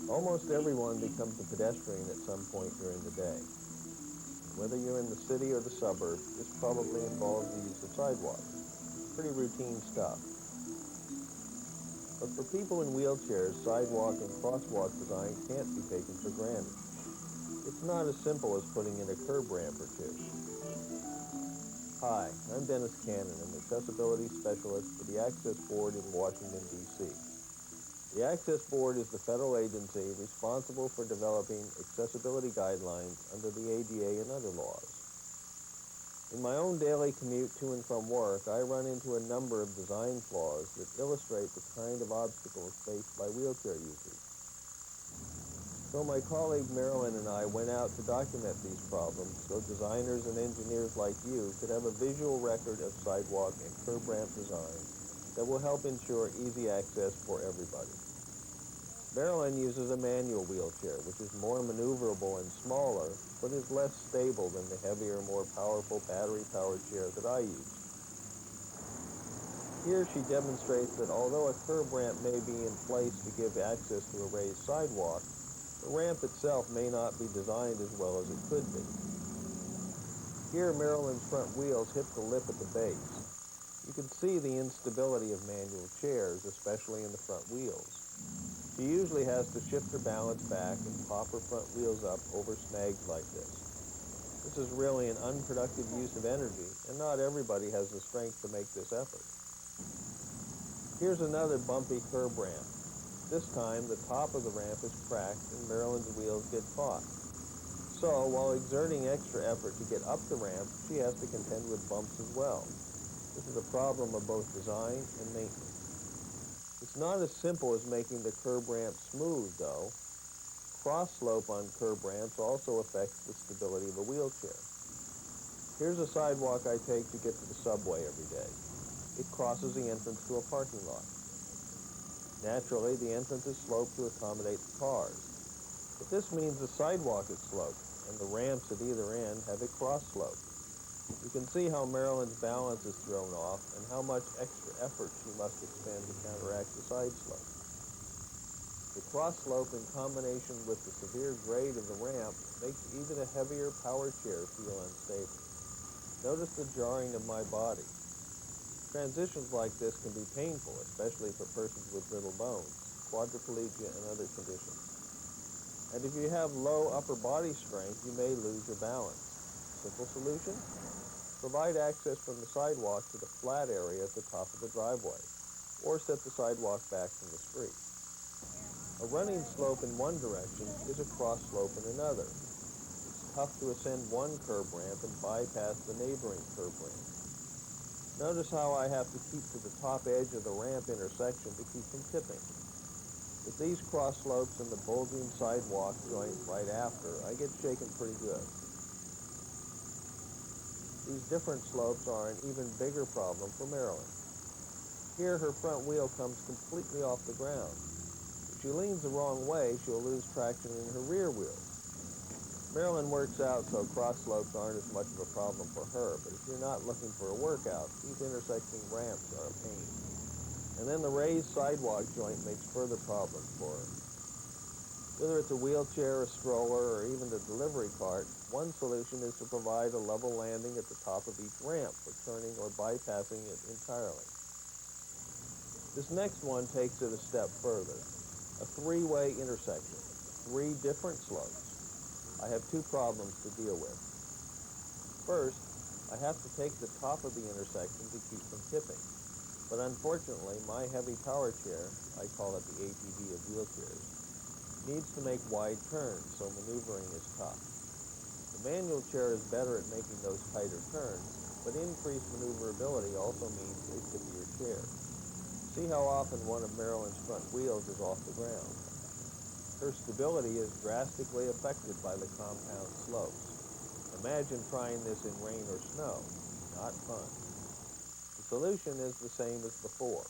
Almost everyone becomes a pedestrian at some point during the day. Whether you're in the city or the suburbs, this probably involves the use of sidewalks. Pretty routine stuff. But for people in wheelchairs, sidewalk and crosswalk design can't be taken for granted. It's not as simple as putting in a curb ramp or two. Hi, I'm Dennis Cannon, an accessibility specialist for the Access Board in Washington, D.C. The Access Board is the federal agency responsible for developing accessibility guidelines under the ADA and other laws. In my own daily commute to and from work, I run into a number of design flaws that illustrate the kind of obstacles faced by wheelchair users. So my colleague Marilyn and I went out to document these problems so designers and engineers like you could have a visual record of sidewalk and curb ramp design that will help ensure easy access for everybody. Marilyn uses a manual wheelchair, which is more maneuverable and smaller, but is less stable than the heavier, more powerful battery-powered chair that I use. Here she demonstrates that although a curb ramp may be in place to give access to a raised sidewalk, the ramp itself may not be designed as well as it could be. Here Marilyn's front wheels hit the lip at the base. You can see the instability of manual chairs, especially in the front wheels. She usually has to shift her balance back and pop her front wheels up over snags like this. This is really an unproductive use of energy, and not everybody has the strength to make this effort. Here's another bumpy curb ramp. This time, the top of the ramp is cracked and Marilyn's wheels get caught. So, while exerting extra effort to get up the ramp, she has to contend with bumps as well. This is a problem of both design and maintenance. It's not as simple as making the curb ramp smooth, though. Cross slope on curb ramps also affects the stability of a wheelchair. Here's a sidewalk I take to get to the subway every day. It crosses the entrance to a parking lot. Naturally, the entrance is sloped to accommodate the cars. But this means the sidewalk is sloped, and the ramps at either end have a cross slope. You can see how Marilyn's balance is thrown off and how much extra effort she must expend to counteract the side slope. The cross slope in combination with the severe grade of the ramp makes even a heavier power chair feel unstable. Notice the jarring of my body. Transitions like this can be painful, especially for persons with brittle bones, quadriplegia, and other conditions. And if you have low upper body strength, you may lose your balance. Simple solution? Provide access from the sidewalk to the flat area at the top of the driveway, or set the sidewalk back from the street. A running slope in one direction is a cross slope in another. It's tough to ascend one curb ramp and bypass the neighboring curb ramp. Notice how I have to keep to the top edge of the ramp intersection to keep from tipping. With these cross slopes and the bulging sidewalk joint right after, I get shaken pretty good. These different slopes are an even bigger problem for Marilyn. Here, her front wheel comes completely off the ground. If she leans the wrong way, she'll lose traction in her rear wheels. Marilyn works out, so cross slopes aren't as much of a problem for her, but if you're not looking for a workout, these intersecting ramps are a pain. And then the raised sidewalk joint makes further problems for her. Whether it's a wheelchair, a stroller, or even a delivery cart, one solution is to provide a level landing at the top of each ramp for turning or bypassing it entirely. This next one takes it a step further. A three-way intersection, three different slopes. I have two problems to deal with. First, I have to take the top of the intersection to keep from tipping. But unfortunately, my heavy power chair, I call it the ATV of wheelchairs, needs to make wide turns, so maneuvering is tough. The manual chair is better at making those tighter turns, but increased maneuverability also means a tippier chair. See how often one of Marilyn's front wheels is off the ground. Her stability is drastically affected by the compound slopes. Imagine trying this in rain or snow. Not fun. The solution is the same as before.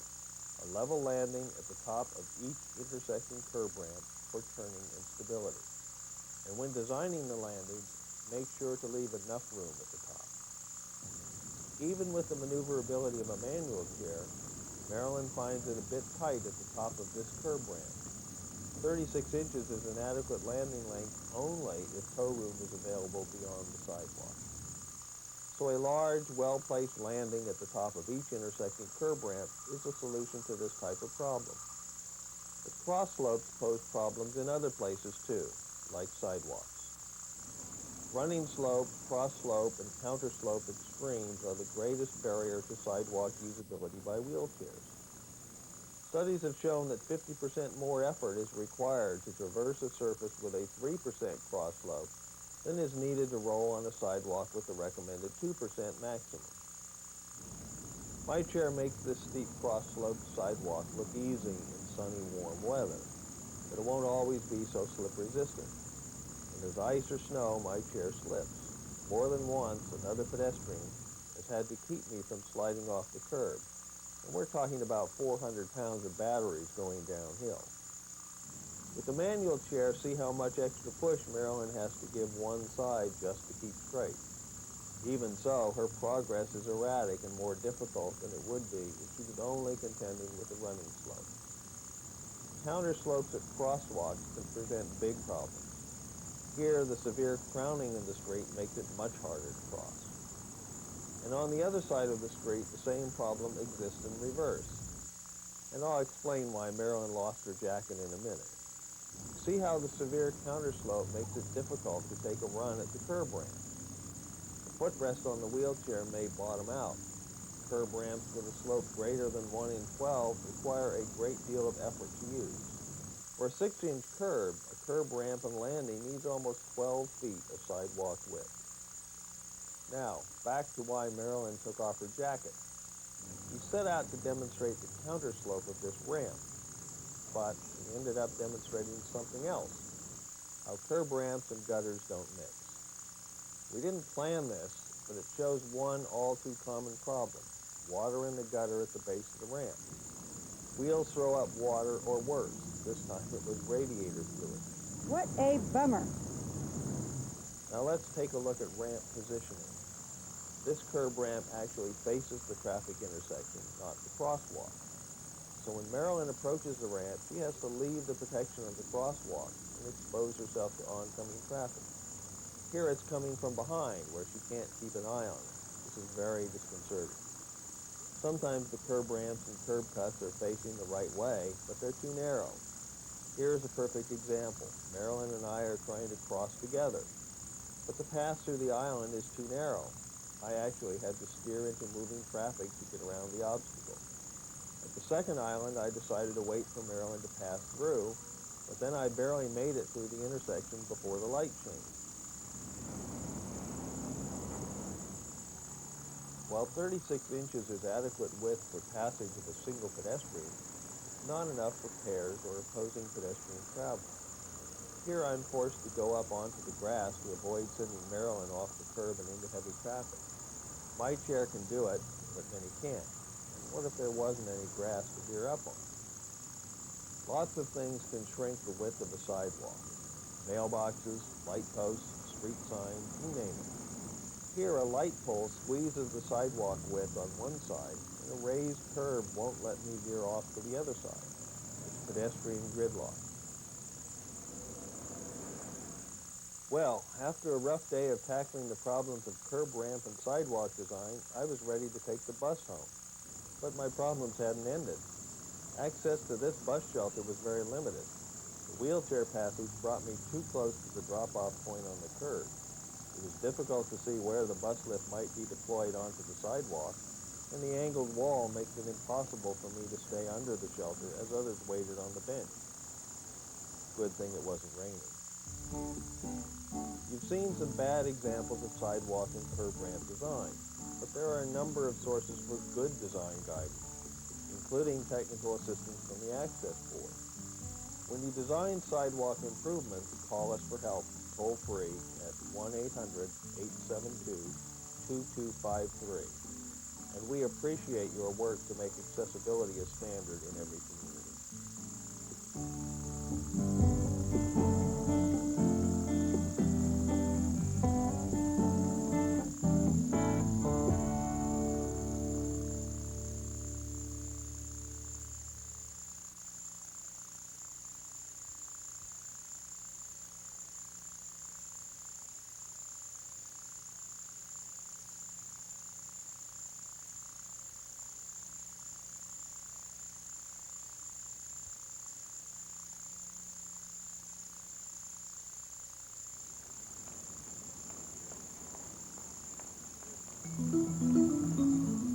A level landing at the top of each intersecting curb ramp for turning and stability. And when designing the landings, make sure to leave enough room at the top. Even with the maneuverability of a manual chair, Marilyn finds it a bit tight at the top of this curb ramp. 36 inches is an adequate landing length only if tow room is available beyond the sidewalk. So a large, well-placed landing at the top of each intersecting curb ramp is a solution to this type of problem. But cross slopes pose problems in other places too, like sidewalks. Running slope, cross slope, and counter slope extremes are the greatest barrier to sidewalk usability by wheelchairs. Studies have shown that 50% more effort is required to traverse a surface with a 3% cross slope than is needed to roll on a sidewalk with the recommended 2% maximum. My chair makes this steep cross-sloped sidewalk look easy in sunny, warm weather, but it won't always be so slip-resistant. When there's ice or snow, my chair slips. More than once, another pedestrian has had to keep me from sliding off the curb, and we're talking about 400 pounds of batteries going downhill. With the manual chair, see how much extra push Marilyn has to give one side just to keep straight. Even so, her progress is erratic and more difficult than it would be if she was only contending with a running slope. Counter slopes at crosswalks can present big problems. Here, the severe crowning in the street makes it much harder to cross. And on the other side of the street, the same problem exists in reverse. And I'll explain why Marilyn lost her jacket in a minute. See how the severe counterslope makes it difficult to take a run at the curb ramp. The footrest on the wheelchair may bottom out. Curb ramps with a slope greater than 1 in 12 require a great deal of effort to use. For a 6-inch curb, a curb ramp and landing needs almost 12 feet of sidewalk width. Now, back to why Marilyn took off her jacket. She set out to demonstrate the counterslope of this ramp, but she ended up demonstrating something else, how curb ramps and gutters don't mix. We didn't plan this, but it shows one all too common problem, water in the gutter at the base of the ramp. Wheels throw up water or worse. This time it was radiator fluid. What a bummer. Now let's take a look at ramp positioning. This curb ramp actually faces the traffic intersection, not the crosswalk. So when Marilyn approaches the ramp, she has to leave the protection of the crosswalk and expose herself to oncoming traffic. Here it's coming from behind, where she can't keep an eye on it. This is very disconcerting. Sometimes the curb ramps and curb cuts are facing the right way, but they're too narrow. Here's a perfect example. Marilyn and I are trying to cross together, but the path through the island is too narrow. I actually had to steer into moving traffic to get around the obstacle. At the second island, I decided to wait for Marilyn to pass through, but then I barely made it through the intersection before the light changed. While 36 inches is adequate width for passage of a single pedestrian, it's not enough for pairs or opposing pedestrian travel. Here I'm forced to go up onto the grass to avoid sending Marilyn off the curb and into heavy traffic. My chair can do it, but many can't. And what if there wasn't any grass to veer up on? Lots of things can shrink the width of a sidewalk. Mailboxes, light posts, street signs, you name it. Here, a light pole squeezes the sidewalk width on one side, and a raised curb won't let me veer off to the other side. It's pedestrian gridlock. Well, after a rough day of tackling the problems of curb ramp and sidewalk design, I was ready to take the bus home. But my problems hadn't ended. Access to this bus shelter was very limited. The wheelchair passage brought me too close to the drop-off point on the curb. It was difficult to see where the bus lift might be deployed onto the sidewalk, and the angled wall makes it impossible for me to stay under the shelter as others waited on the bench. Good thing it wasn't raining. You've seen some bad examples of sidewalk and curb ramp design, but there are a number of sources for good design guidance, including technical assistance from the Access Board. When you design sidewalk improvements, call us for help toll-free at 1-800-872-2253. And we appreciate your work to make accessibility a standard in every community.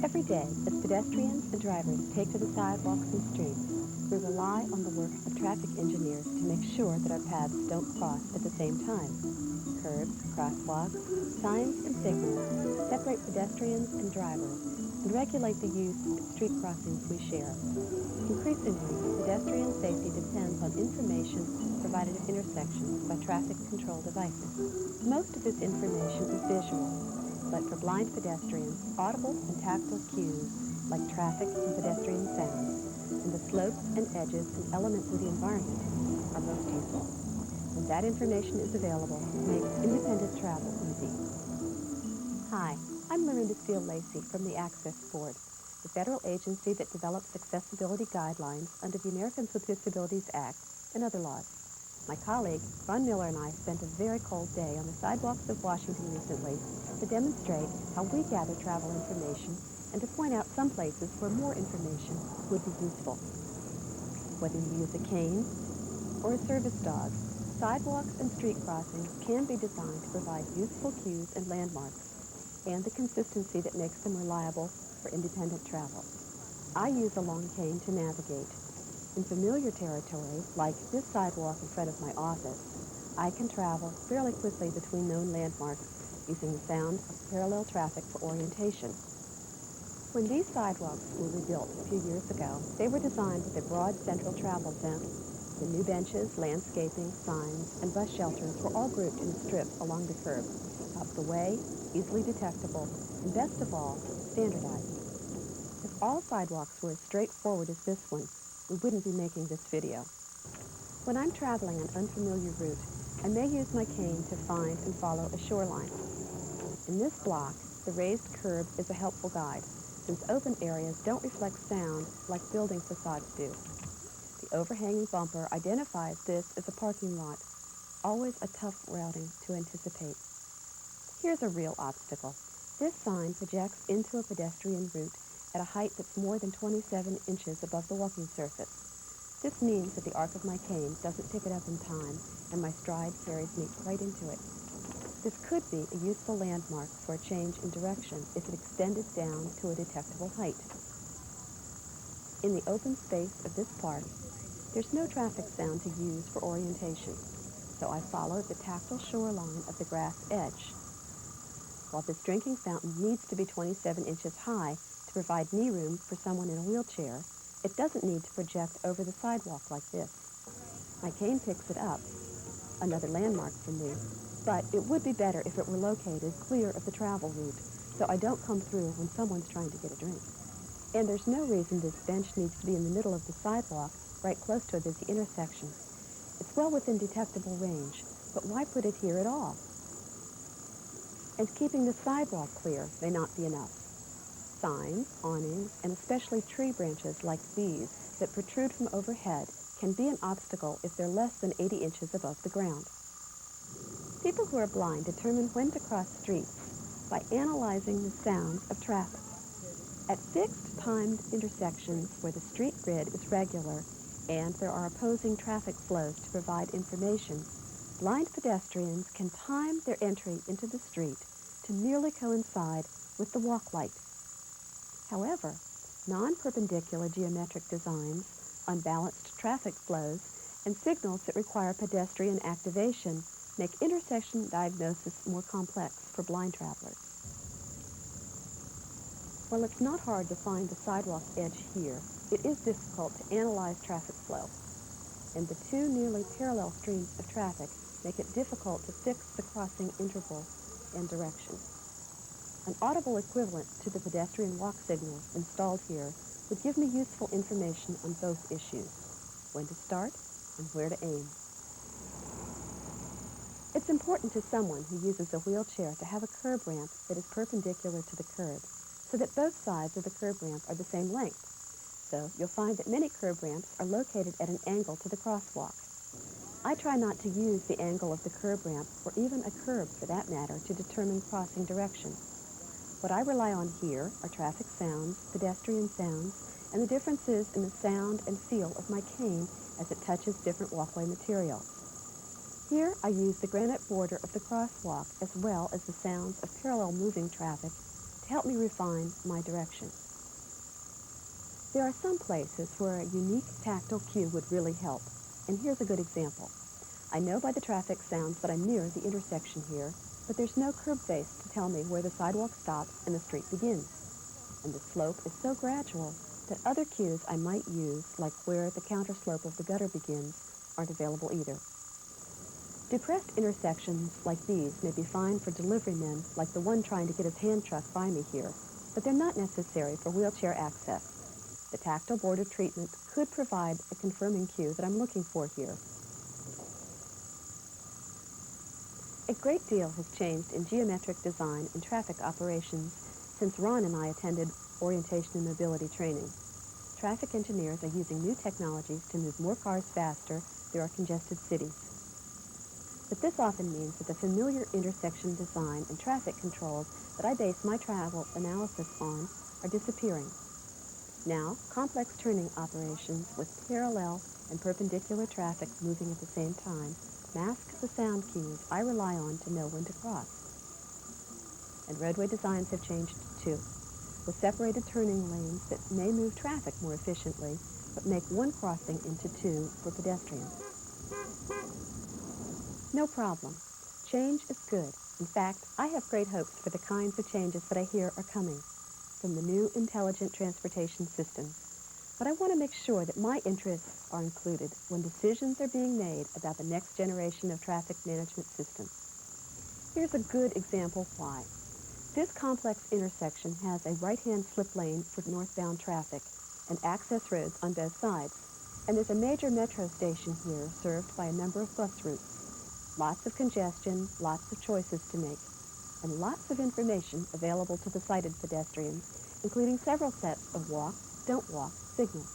Every day, as pedestrians and drivers take to the sidewalks and streets, we rely on the work of traffic engineers to make sure that our paths don't cross at the same time. Curbs, crosswalks, signs, and signals separate pedestrians and drivers and regulate the use of street crossings we share. Increasingly, pedestrian safety depends on information provided at intersections by traffic control devices. Most of this information is visual, but for blind pedestrians, audible and tactile cues like traffic and pedestrian sounds and the slopes and edges and elements of the environment are most useful. When that information is available, it makes independent travel easy. Hi, I'm Lorinda Steele-Lacey from the Access Board, the federal agency that develops accessibility guidelines under the Americans with Disabilities Act and other laws. My colleague, Ron Miller, and I spent a very cold day on the sidewalks of Washington recently to demonstrate how we gather travel information and to point out some places where more information would be useful. Whether you use a cane or a service dog, sidewalks and street crossings can be designed to provide useful cues and landmarks and the consistency that makes them reliable for independent travel. I use a long cane to navigate. In familiar territory, like this sidewalk in front of my office, I can travel fairly quickly between known landmarks using the sound of parallel traffic for orientation. When these sidewalks were rebuilt a few years ago, they were designed with a broad central travel zone. The new benches, landscaping, signs, and bus shelters were all grouped in strips along the curb, out of the way, easily detectable, and best of all, standardized. If all sidewalks were as straightforward as this one, we wouldn't be making this video. When I'm traveling an unfamiliar route, I may use my cane to find and follow a shoreline. In this block, the raised curb is a helpful guide, since open areas don't reflect sound like building facades do. The overhanging bumper identifies this as a parking lot, always a tough routing to anticipate. Here's a real obstacle. This sign projects into a pedestrian route at a height that's more than 27 inches above the walking surface. This means that the arc of my cane doesn't pick it up in time, and my stride carries me right into it. This could be a useful landmark for a change in direction if it extended down to a detectable height. In the open space of this park, there's no traffic sound to use for orientation, so I follow the tactile shoreline of the grass edge. While this drinking fountain needs to be 27 inches high to provide knee room for someone in a wheelchair, it doesn't need to project over the sidewalk like this. My cane picks it up, another landmark for me, but it would be better if it were located clear of the travel route, so I don't come through when someone's trying to get a drink. And there's no reason this bench needs to be in the middle of the sidewalk, right close to a busy intersection. It's well within detectable range, but why put it here at all? And keeping the sidewalk clear may not be enough. Signs, awnings, and especially tree branches like these that protrude from overhead can be an obstacle if they're less than 80 inches above the ground. People who are blind determine when to cross streets by analyzing the sounds of traffic. At fixed timed intersections where the street grid is regular and there are opposing traffic flows to provide information, blind pedestrians can time their entry into the street to nearly coincide with the walk light. However, non-perpendicular geometric designs, unbalanced traffic flows, and signals that require pedestrian activation make intersection diagnosis more complex for blind travelers. While it's not hard to find the sidewalk edge here, it is difficult to analyze traffic flow, and the two nearly parallel streams of traffic make it difficult to fix the crossing interval and direction. An audible equivalent to the pedestrian walk signals installed here would give me useful information on both issues, when to start and where to aim. It's important to someone who uses a wheelchair to have a curb ramp that is perpendicular to the curb, so that both sides of the curb ramp are the same length. So you'll find that many curb ramps are located at an angle to the crosswalk. I try not to use the angle of the curb ramp, or even a curb for that matter, to determine crossing direction. What I rely on here are traffic sounds, pedestrian sounds, and the differences in the sound and feel of my cane as it touches different walkway material. Here I use the granite border of the crosswalk as well as the sounds of parallel moving traffic to help me refine my direction. There are some places where a unique tactile cue would really help, and here's a good example. I know by the traffic sounds that I'm near the intersection here, but there's no curb face to tell me where the sidewalk stops and the street begins. And the slope is so gradual that other cues I might use, like where the counterslope of the gutter begins, aren't available either. Depressed intersections like these may be fine for delivery men, like the one trying to get his hand truck by me here, but they're not necessary for wheelchair access. The tactile border treatment could provide a confirming cue that I'm looking for here. A great deal has changed in geometric design and traffic operations since Ron and I attended orientation and mobility training. Traffic engineers are using new technologies to move more cars faster through our congested cities. But this often means that the familiar intersection design and traffic controls that I base my travel analysis on are disappearing. Now, complex turning operations with parallel and perpendicular traffic moving at the same time mask the sound cues I rely on to know when to cross. And roadway designs have changed too, with separated turning lanes that may move traffic more efficiently, but make one crossing into two for pedestrians. No problem. Change is good. In fact, I have great hopes for the kinds of changes that I hear are coming from the new intelligent transportation systems. But I want to make sure that my interests are included when decisions are being made about the next generation of traffic management systems. Here's a good example why. This complex intersection has a right-hand slip lane for northbound traffic and access roads on both sides. And there's a major metro station here served by a number of bus routes. Lots of congestion, lots of choices to make, and lots of information available to the sighted pedestrians, including several sets of walk, don't walk signals.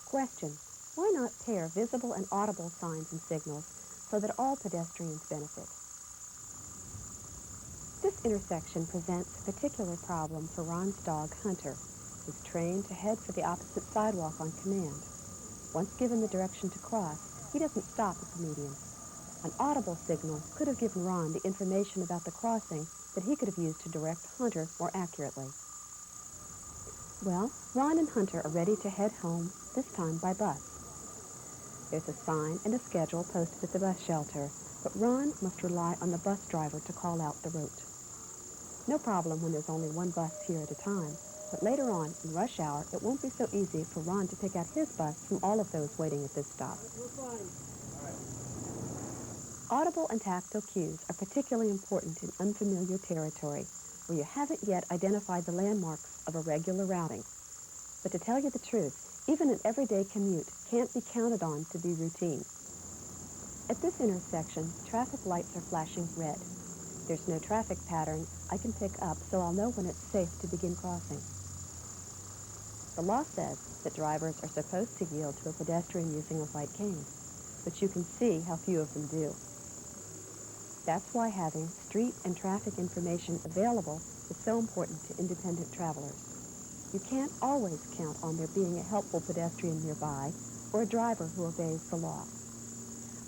Question: why not pair visible and audible signs and signals so that all pedestrians benefit? This intersection presents a particular problem for Ron's dog, Hunter, who's trained to head for the opposite sidewalk on command. Once given the direction to cross, he doesn't stop at the median. An audible signal could have given Ron the information about the crossing that he could have used to direct Hunter more accurately. Well, Ron and Hunter are ready to head home, this time by bus. There's a sign and a schedule posted at the bus shelter, but Ron must rely on the bus driver to call out the route. No problem when there's only one bus here at a time, but later on, in rush hour, it won't be so easy for Ron to pick out his bus from all of those waiting at this stop. Audible and tactile cues are particularly important in unfamiliar territory, where you haven't yet identified the landmarks of a regular routing. But to tell you the truth, even an everyday commute can't be counted on to be routine. At this intersection, traffic lights are flashing red. There's no traffic pattern I can pick up, so I'll know when it's safe to begin crossing. The law says that drivers are supposed to yield to a pedestrian using a white cane, but you can see how few of them do. That's why having street and traffic information available is so important to independent travelers. You can't always count on there being a helpful pedestrian nearby or a driver who obeys the law.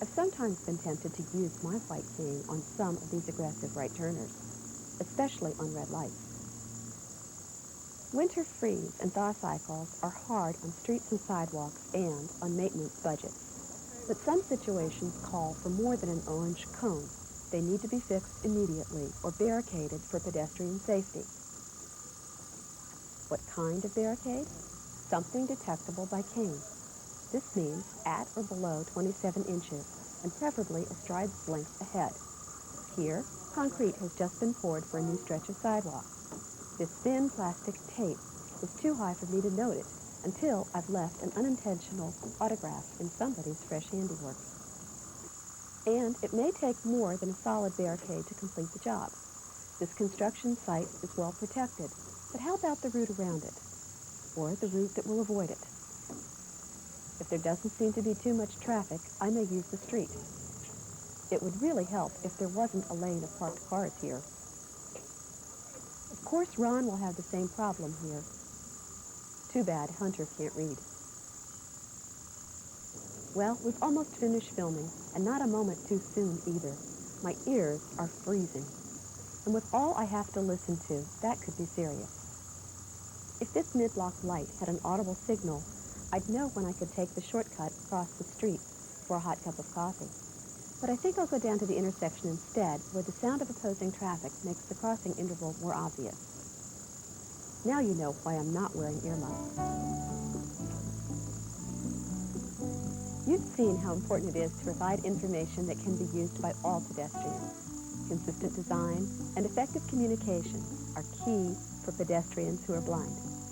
I've sometimes been tempted to use my white cane on some of these aggressive right turners, especially on red lights. Winter freeze and thaw cycles are hard on streets and sidewalks and on maintenance budgets. But some situations call for more than an orange cone. They need to be fixed immediately or barricaded for pedestrian safety. What kind of barricade? Something detectable by cane. This means at or below 27 inches, and preferably a stride's length ahead. Here, concrete has just been poured for a new stretch of sidewalk. This thin plastic tape is too high for me to note it until I've left an unintentional autograph in somebody's fresh handiwork. And it may take more than a solid barricade to complete the job. This construction site is well protected, but how about the route around it? Or the route that will avoid it? If there doesn't seem to be too much traffic, I may use the street. It would really help if there wasn't a lane of parked cars here. Of course, Ron will have the same problem here. Too bad Hunter can't read. Well, we've almost finished filming, and not a moment too soon either. My ears are freezing. And with all I have to listen to, that could be serious. If this mid-block light had an audible signal, I'd know when I could take the shortcut across the street for a hot cup of coffee. But I think I'll go down to the intersection instead, where the sound of opposing traffic makes the crossing interval more obvious. Now you know why I'm not wearing earmuffs. You've seen how important it is to provide information that can be used by all pedestrians. Consistent design and effective communication are key for pedestrians who are blind.